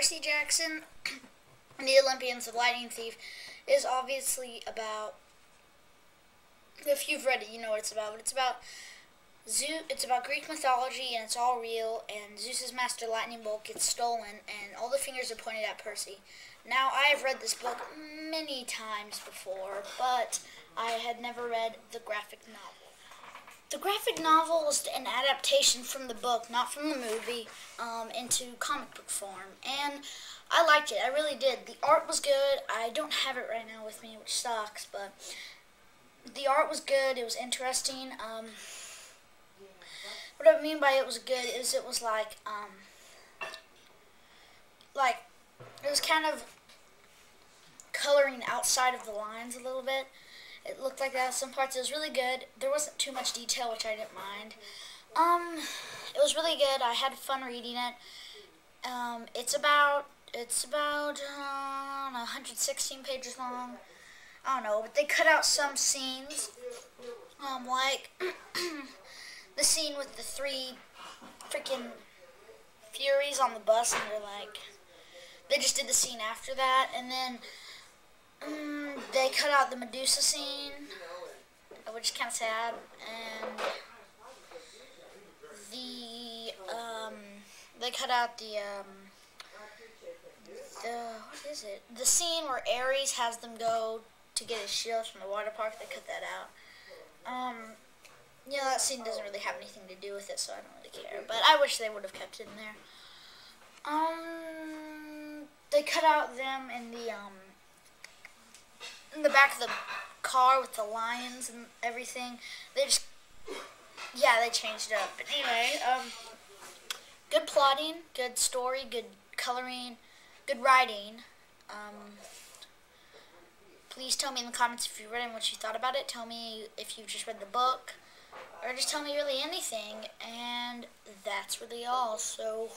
Percy Jackson and the Olympians, the Lightning Thief, is obviously about, if you've read it, you know what it's about, but it's about Greek mythology, and it's all real, and Zeus's master lightning bolt gets stolen, and all the fingers are pointed at Percy. Now, I have read this book many times before, but I had never read the graphic novel. The graphic novel is an adaptation from the book, not from the movie, into comic book form, and I liked it. I really did. The art was good. I don't have it right now with me, which sucks, but the art was good. It was interesting. What I mean by it was good is it was like it was kind of coloring outside of the lines a little bit. It looked like that. Some parts it was really good. There wasn't too much detail, which I didn't mind. It was really good. I had fun reading it. It's about 116 pages long. I don't know, but they cut out some scenes, like the scene with the three freaking Furies on the bus, and they just did the scene after that, and then they cut out the Medusa scene, which is kind of sad, and they cut out what is it? The scene where Ares has them go to get his shield from the water park. They cut that out. That scene doesn't really have anything to do with it, so I don't really care. But I wish they would have kept it in there. They cut out them in the back of the car with the lions and everything. They changed it up. But anyway, good plotting, good story, good coloring, good writing. Please tell me in the comments if you read it and what you thought about it. Tell me if you just read the book, or just tell me really anything. And that's really all. So